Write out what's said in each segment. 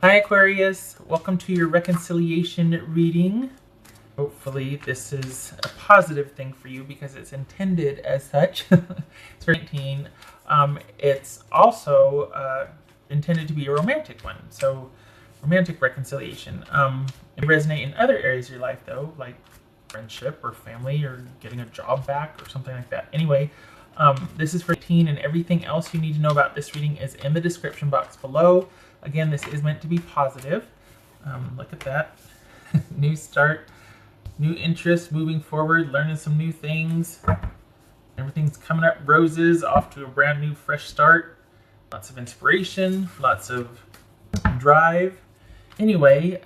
Hi Aquarius, welcome to your reconciliation reading. Hopefully this is a positive thing for you because it's intended as such. It's for 19. It's also intended to be a romantic one, so romantic reconciliation. It may resonate in other areas of your life though, like friendship or family or getting a job back or something like that. Anyway, this is for 18, and everything else you need to know about this reading is in the description box below. Again, this is meant to be positive. Look at that. New start, new interest, moving forward, learning some new things. Everything's coming up roses, off to a brand new fresh start. Lots of inspiration, lots of drive. Anyway,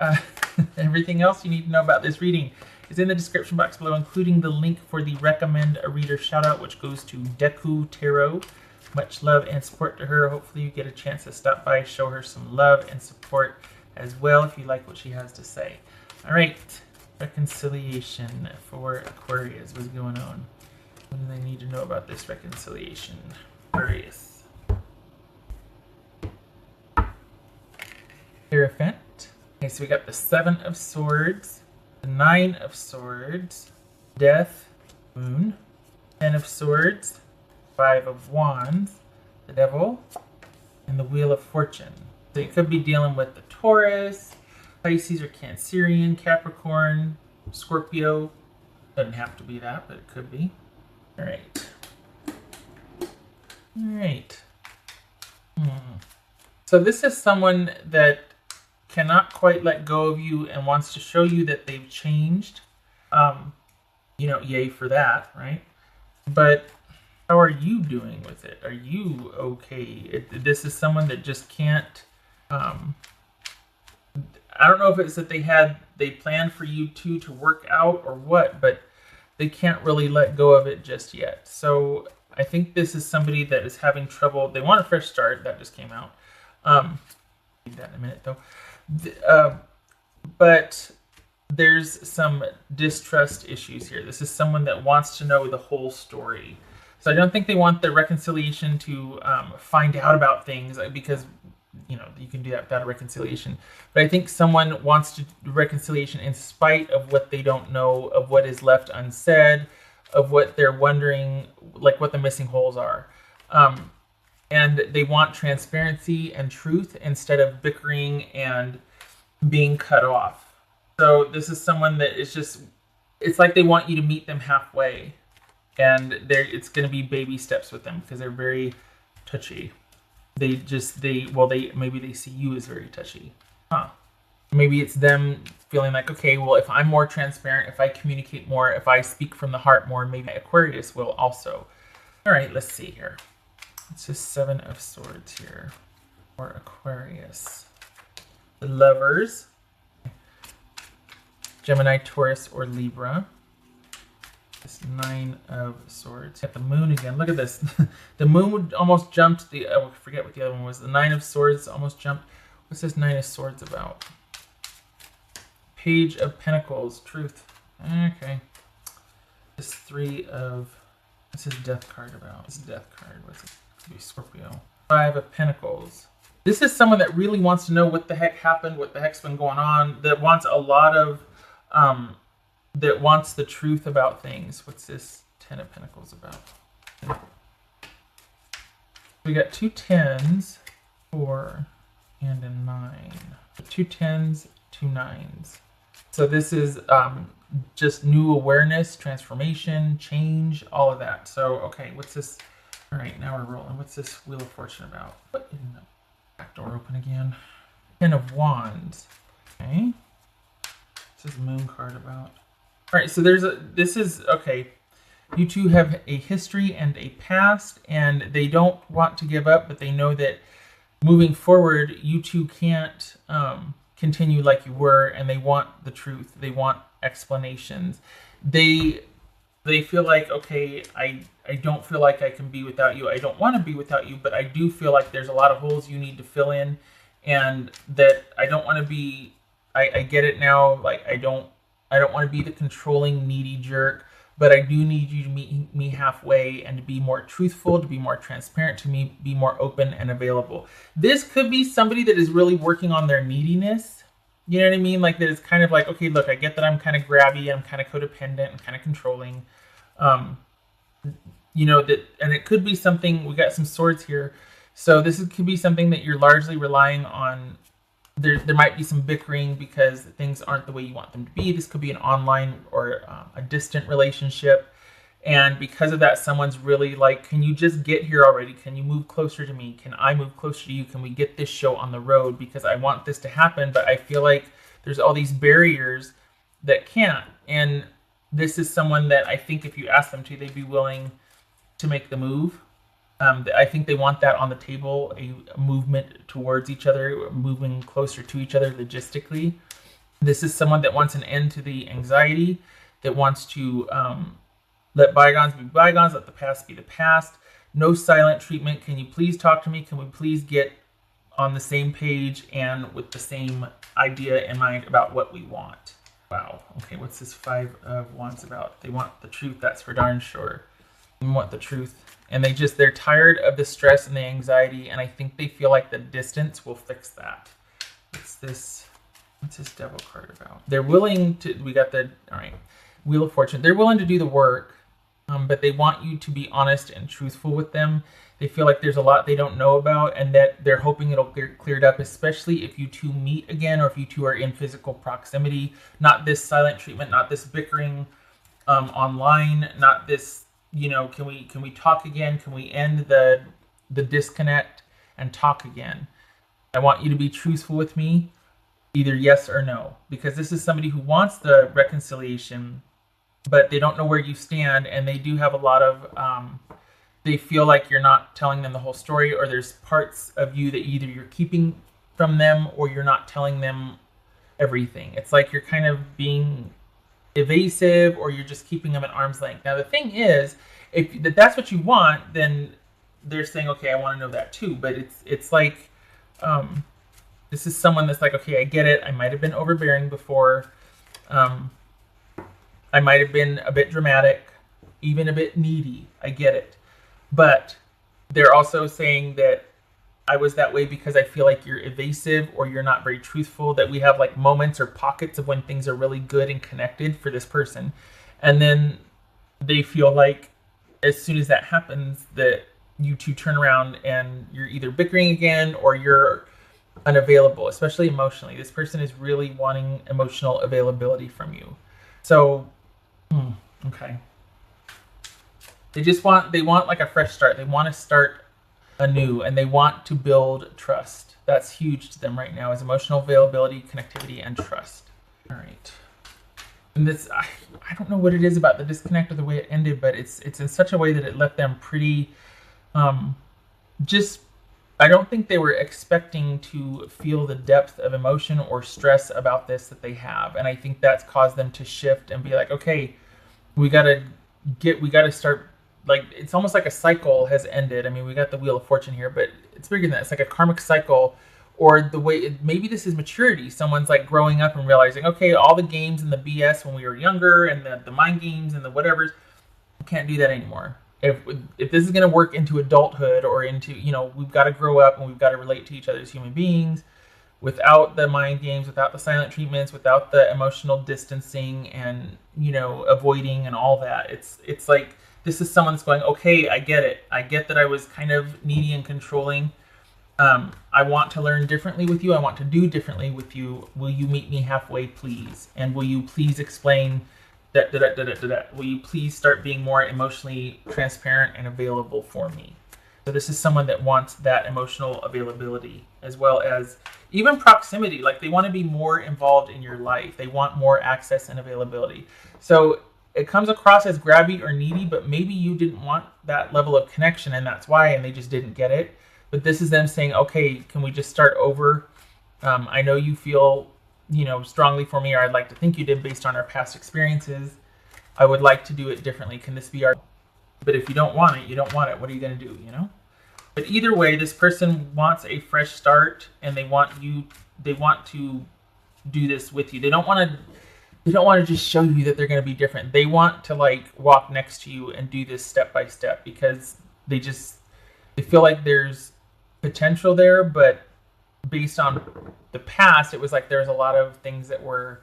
everything else you need to know about this reading is in the description box below, including the link for the Recommend a Reader shout out, which goes to Deku Tarot. Much love and support to her. Hopefully you get a chance to stop by, show her some love and support as well if you like what she has to say. All right, reconciliation for Aquarius. What's going on? What do they need to know about this reconciliation? Aquarius. Hierophant. Okay, so we got the 7 of Swords, the 9 of Swords, Death, Moon, 10 of Swords, 5 of Wands, the Devil, and the Wheel of Fortune. So you could be dealing with the Taurus, Pisces or Cancerian, Capricorn, Scorpio. Doesn't have to be that, but it could be. All right. All right. So this is someone that cannot quite let go of you and wants to show you that they've changed. Yay for that, right? But how are you doing with it? Are you okay? This is someone that just can't, I don't know if it's that they planned for you two to work out or what, but they can't really let go of it just yet. So I think this is somebody that is having trouble. They want a fresh start. That just came out. Need that in a minute though. But there's some distrust issues here. This is someone that wants to know the whole story. So I don't think they want the reconciliation to find out about things because, you can do that without a reconciliation. But I think someone wants to do reconciliation in spite of what they don't know, of what is left unsaid, of what they're wondering, like what the missing holes are. And they want transparency and truth instead of bickering and being cut off. So this is someone that is just, it's like they want you to meet them halfway. And it's going to be baby steps with them because they're very touchy. Maybe they see you as very touchy. Maybe it's them feeling like, okay, well, if I'm more transparent, if I communicate more, if I speak from the heart more, maybe Aquarius will also. All right, let's see here. It's just 7 of Swords here for Aquarius. The Lovers. Gemini, Taurus, or Libra. This 9 of Swords. Got the Moon again. Look at this. The Moon almost jumped. I forget what the other one was. The 9 of Swords almost jumped. What's this 9 of Swords about? Page of Pentacles. Truth. Okay. This 3 of... What's this Death card about? This Death card. What's it? Could be Scorpio. 5 of Pentacles. This is someone that really wants to know what the heck happened, what the heck's been going on, that wants a lot of... that wants the truth about things. What's this 10 of Pentacles about? We got 2 10s, 4, and a 9. 2 10s, 2 9s. So this is just new awareness, transformation, change, all of that. So, okay, what's this? All right, now we're rolling. What's this Wheel of Fortune about? What in the back door open again? 10 of Wands. Okay. What's this Moon card about? All right, so okay. You two have a history and a past, and they don't want to give up, but they know that moving forward, you two can't continue like you were, and they want the truth. They want explanations. They feel like, okay, I don't feel like I can be without you. I don't want to be without you, but I do feel like there's a lot of holes you need to fill in, and that I don't want to be, I get it now, like I don't want to be the controlling, needy jerk, but I do need you to meet me halfway and to be more truthful, to be more transparent to me, be more open and available. This could be somebody that is really working on their neediness. You know what I mean? Like that is kind of like, okay, look, I get that I'm kind of grabby, I'm kind of codependent, I'm kind of controlling. That, and it could be something, we got some swords here. So could be something that you're largely relying on. There might be some bickering because things aren't the way you want them to be. This could be an online or a distant relationship. And because of that, someone's really like, can you just get here already? Can you move closer to me? Can I move closer to you? Can we get this show on the road? Because I want this to happen, but I feel like there's all these barriers that can't. And this is someone that I think if you ask them to, they'd be willing to make the move. I think they want that on the table, a movement towards each other, moving closer to each other logistically. This is someone that wants an end to the anxiety, that wants to let bygones be bygones, let the past be the past. No silent treatment. Can you please talk to me? Can we please get on the same page and with the same idea in mind about what we want? Wow. Okay, what's this 5 of Wands about? They want the truth, that's for darn sure. They want the truth. And they're tired of the stress and the anxiety, and I think they feel like the distance will fix that. What's this Devil card about? They're willing to, all right, Wheel of Fortune. They're willing to do the work, but they want you to be honest and truthful with them. They feel like there's a lot they don't know about, and that they're hoping it'll get cleared up, especially if you two meet again or if you two are in physical proximity. Not this silent treatment, not this bickering online, not this, can we talk again? Can we end the disconnect and talk again? I want you to be truthful with me, either yes or no, because this is somebody who wants the reconciliation, but they don't know where you stand, and they do have a lot of, they feel like you're not telling them the whole story, or there's parts of you that either you're keeping from them or you're not telling them everything. It's like you're kind of being evasive, or you're just keeping them at arm's length. Now the thing is, if that's what you want, then they're saying, okay, I want to know that too. But it's like this is someone that's like, okay, I get it. I might have been overbearing before. I might have been a bit dramatic, even a bit needy. I get it. But they're also saying that I was that way because I feel like you're evasive or you're not very truthful, that we have like moments or pockets of when things are really good and connected for this person. And then they feel like as soon as that happens, that you two turn around and you're either bickering again or you're unavailable, especially emotionally. This person is really wanting emotional availability from you. So, okay. They want like a fresh start. They want to start anew, and they want to build trust. That's huge to them right now, is emotional availability, connectivity, and trust. All right. And this, I don't know what it is about the disconnect or the way it ended, but it's in such a way that it left them pretty, I don't think they were expecting to feel the depth of emotion or stress about this that they have. And I think that's caused them to shift and be like, okay, we got to start. Like, it's almost like a cycle has ended. I mean, we got the Wheel of Fortune here, but it's bigger than that. It's like a karmic cycle, or the way, maybe this is maturity. Someone's like growing up and realizing, okay, all the games and the BS when we were younger and the mind games and the whatevers, we can't do that anymore. If this is going to work into adulthood or into, we've got to grow up and we've got to relate to each other as human beings without the mind games, without the silent treatments, without the emotional distancing and, avoiding and all that. It's like, this is someone that's going, okay, I get it. I get that I was kind of needy and controlling. I want to learn differently with you. I want to do differently with you. Will you meet me halfway, please? And will you please explain that? Will you please start being more emotionally transparent and available for me? So this is someone that wants that emotional availability, as well as even proximity. Like, they want to be more involved in your life. They want more access and availability. So it comes across as grabby or needy, but maybe you didn't want that level of connection, and that's why, and they just didn't get it. But this is them saying, okay, can we just start over? I know you feel, strongly for me, or I'd like to think you did based on our past experiences. I would like to do it differently. Can this be our... But if you don't want it, you don't want it. What are you going to do, But either way, this person wants a fresh start, and they want to do this with you. They don't want to they don't want to just show you that they're going to be different. They want to like walk next to you and do this step by step because they feel like there's potential there, but based on the past, it was like there's a lot of things that were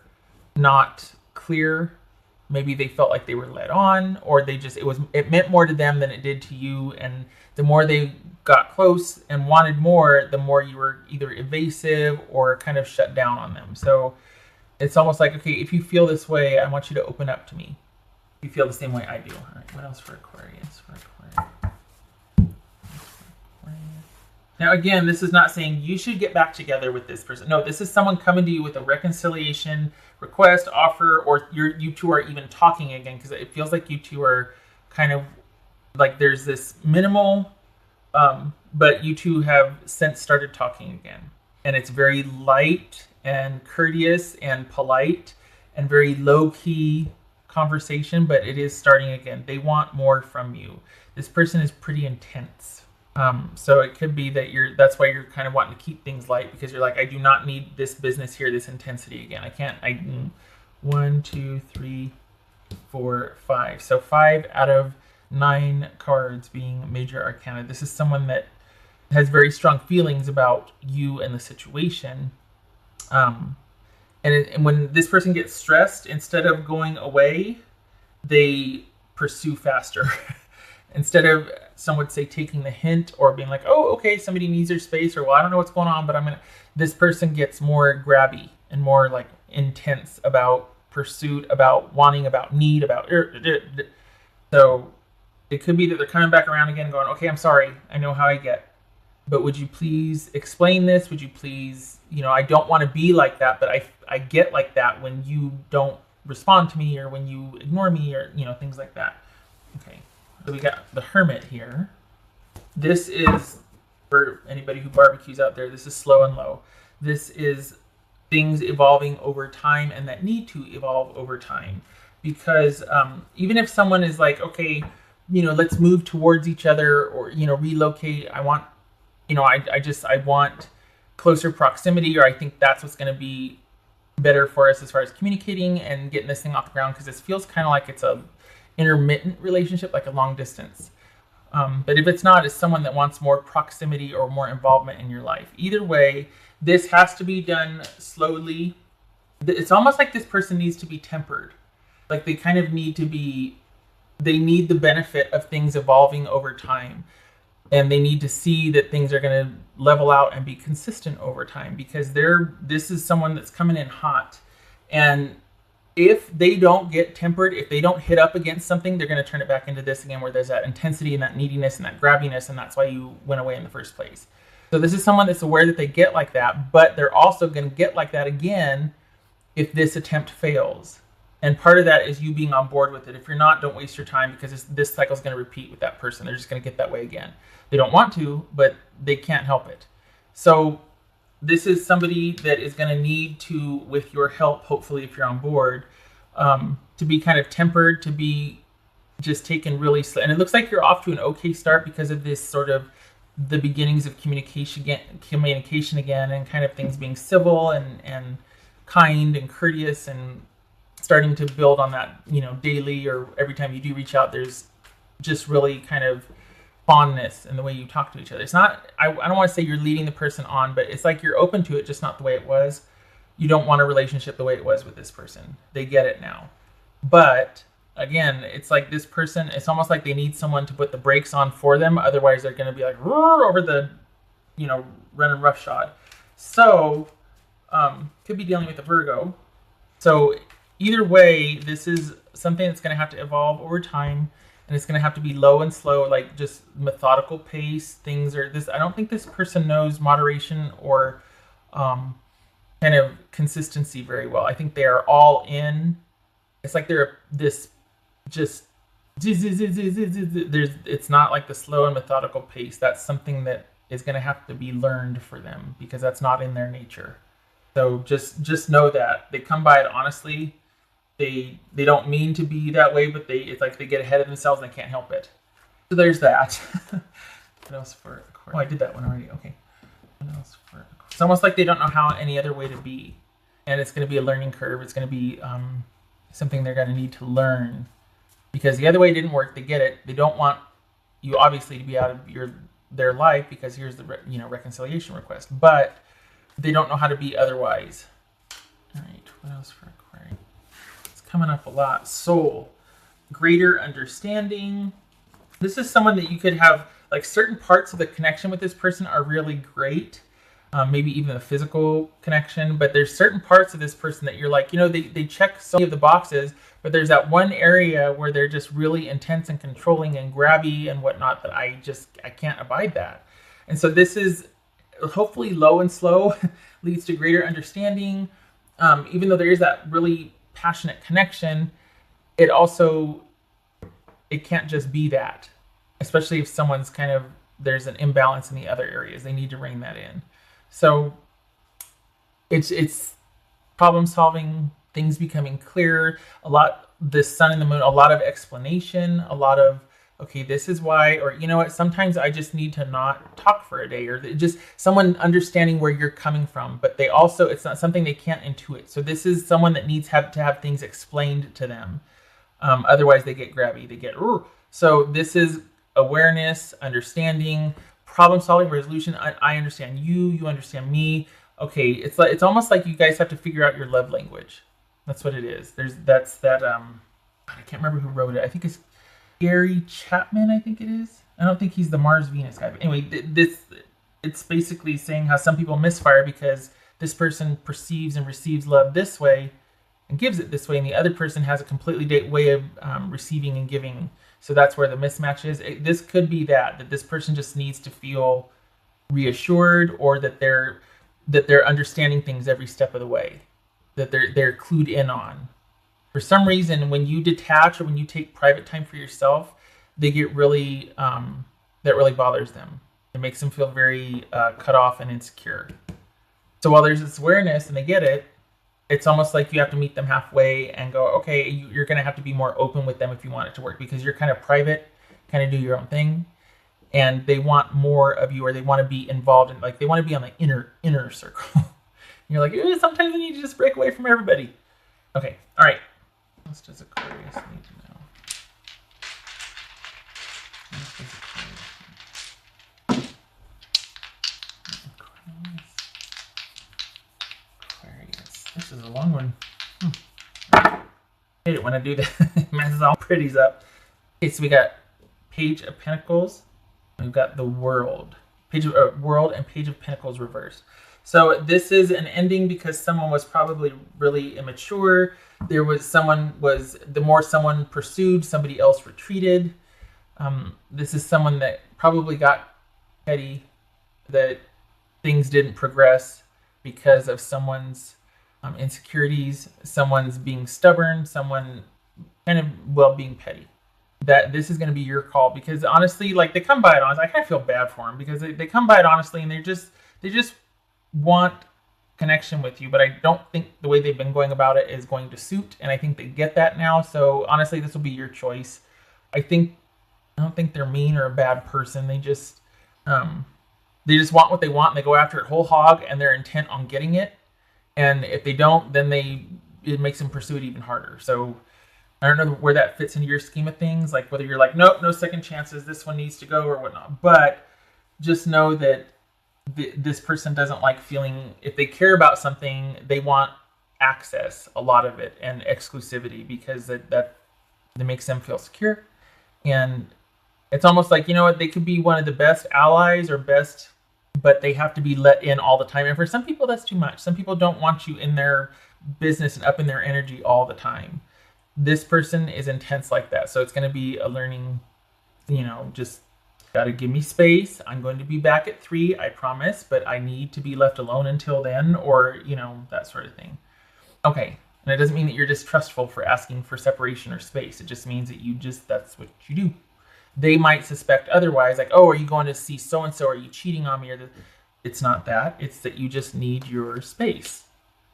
not clear. Maybe they felt like they were led on, or it meant more to them than it did to you. And the more they got close and wanted more, the more you were either evasive or kind of shut down on them. So it's almost like, okay, if you feel this way, I want you to open up to me. If you feel the same way I do. All right, what else for Aquarius? Now, again, this is not saying you should get back together with this person. No, this is someone coming to you with a reconciliation request, offer, or you two are even talking again, because it feels like you two are kind of like there's this minimal, but you two have since started talking again. And it's very light and courteous and polite and very low-key conversation, but it is starting again. They want more from you. This person is pretty intense. So it could be that that's why you're kind of wanting to keep things light, because you're like, I do not need this business here, this intensity again. 1, 2, 3, 4, 5. So 5 out of 9 cards being major arcana. This is someone that has very strong feelings about you and the situation. And when this person gets stressed, instead of going away, they pursue faster. Instead of, some would say, taking the hint or being like, oh, okay, somebody needs their space, or, well, I don't know what's going on, but this person gets more grabby and more like intense about pursuit, about wanting, about need, about, so it could be that they're coming back around again going, okay, I'm sorry, I know how I get, but would you please explain this? Would you please, I don't want to be like that, but I get like that when you don't respond to me, or when you ignore me, or, things like that. Okay. So we got the Hermit here. This is, for anybody who barbecues out there, this is slow and low. This is things evolving over time and that need to evolve over time. Because even if someone is like, okay, let's move towards each other, or, relocate. I want, I want closer proximity, or I think that's what's going to be better for us as far as communicating and getting this thing off the ground. Because this feels kind of like it's a intermittent relationship, like a long distance. But if it's not, it's someone that wants more proximity or more involvement in your life. Either way, this has to be done slowly. It's almost like this person needs to be tempered. Like they kind of need they need the benefit of things evolving over time. And they need to see that things are going to level out and be consistent over time, because this is someone that's coming in hot. And if they don't get tempered, if they don't hit up against something, they're going to turn it back into this again, where there's that intensity and that neediness and that grabbiness, and that's why you went away in the first place. So this is someone that's aware that they get like that, but they're also going to get like that again if this attempt fails. And part of that is you being on board with it. If you're not, don't waste your time, because this cycle is going to repeat with that person. They're just going to get that way again. They don't want to, but they can't help it. So this is somebody that is going to need to, with your help, hopefully, if you're on board, to be kind of tempered, to be just taken really slow. And it looks like you're off to an okay start because of this sort of the beginnings of communication again, and kind of things being civil and kind and courteous, and starting to build on that, daily, or every time you do reach out, there's just really kind of fondness in the way you talk to each other. It's not, I don't want to say you're leading the person on, but it's like you're open to it, just not the way it was. You don't want a relationship the way it was with this person. They get it now. But again, it's like this person, it's almost like they need someone to put the brakes on for them. Otherwise, they're going to be like, roar over the, running roughshod. So, could be dealing with a Virgo. So either way, this is something that's going to have to evolve over time. And it's going to have to be low and slow, like just methodical pace. I don't think this person knows moderation or kind of consistency very well. I think they are all in. It's like they're this just, it's not like the slow and methodical pace. That's something that is going to have to be learned for them, because that's not in their nature. So just know that. They come by it honestly. They don't mean to be that way, but it's like they get ahead of themselves and they can't help it. So there's that. What else for Aquarius? Oh, I did that one already. Okay. What else for Aquarius? It's almost like they don't know how any other way to be. and it's going to be a learning curve. It's going to be something they're going to need to learn, because the other way didn't work. They get it. They don't want you obviously to be out of their life, because here's the reconciliation request, but they don't know how to be otherwise. All right, what else for Aquarius? It's coming up a lot. Soul, greater understanding. This is someone that you could have, like, certain parts of the connection with this person are really great. Maybe even a physical connection, but there's certain parts of this person that you're like, they check so many of the boxes, but there's that one area where they're just really intense and controlling and grabby and whatnot that I can't abide that. And so this is hopefully low and slow leads to greater understanding. Even though there is that really passionate connection, it can't just be that, especially if someone's there's an imbalance in the other areas. They need to rein that in. So it's problem solving, things becoming clearer, the sun and the moon, a lot of explanation, a lot of, okay, this is why, or what, sometimes I just need to not talk for a day, or just someone understanding where you're coming from, but it's not something they can't intuit. So this is someone that needs to have things explained to them. Otherwise they get grabby, they get, ooh. So this is awareness, understanding, problem solving, resolution. I understand you understand me. Okay, it's almost like you guys have to figure out your love language. That's what it is. I can't remember who wrote it. I think it's Gary Chapman, I think it is. I don't think he's the Mars Venus guy. But anyway, it's basically saying how some people misfire because this person perceives and receives love this way and gives it this way, and the other person has a completely different way of receiving and giving. So that's where the mismatch is. This could be that this person just needs to feel reassured, or that they're understanding things every step of the way, that they're clued in on. For some reason, when you detach or when you take private time for yourself, they get really that really bothers them. It makes them feel very cut off and insecure. So while there's this awareness and they get it, it's almost like you have to meet them halfway and go, okay, you're going to have to be more open with them if you want it to work, because you're kind of private, kind of do your own thing, and they want more of you, or they want to be involved in, like, they want to be on the inner circle. You're like, sometimes you need to just break away from everybody. Okay, all right. What else does Aquarius need to know? Aquarius. This is a long one. I hate it when I do that. It messes all pretties up. Okay, so we got Page of Pentacles. We've got the World. World and Page of Pentacles reversed. So this is an ending because someone was probably really immature. The more someone pursued, somebody else retreated. This is someone that probably got petty, that things didn't progress because of someone's insecurities, someone's being stubborn, someone being petty. That this is going to be your call, because honestly, like, they come by it honestly. I kind of feel bad for them because they come by it honestly, and they just want connection with you, but I don't think the way they've been going about it is going to suit, and I think they get that now. So honestly, this will be your choice. I don't think they're mean or a bad person. They just want what they want, and they go after it whole hog, and they're intent on getting it. And if they don't, then it makes them pursue it even harder. So I don't know where that fits into your scheme of things, like whether you're like, nope, no second chances, this one needs to go or whatnot. But just know that this person doesn't like feeling, if they care about something, they want access, a lot of it, and exclusivity, because that makes them feel secure. And it's almost like, they could be one of the best allies or best, but they have to be let in all the time. And for some people, that's too much. Some people don't want you in their business and up in their energy all the time. This person is intense like that. So it's going to be a learning, just got to give me space. I'm going to be back at 3, I promise, but I need to be left alone until then, or, that sort of thing. Okay. And it doesn't mean that you're distrustful for asking for separation or space. It just means that that's what you do. They might suspect otherwise, like, oh, are you going to see so-and-so? Are you cheating on me? It's not that. It's that you just need your space.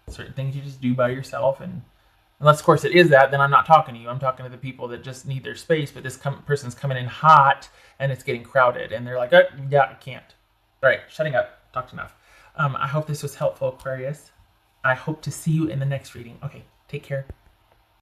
Certain things you just do by yourself. And unless, of course, it is that, then I'm not talking to you. I'm talking to the people that just need their space, but this person's coming in hot, and it's getting crowded. And they're like, oh, yeah, I can't. All right, shutting up. Talked enough. I hope this was helpful, Aquarius. I hope to see you in the next reading. Okay, take care.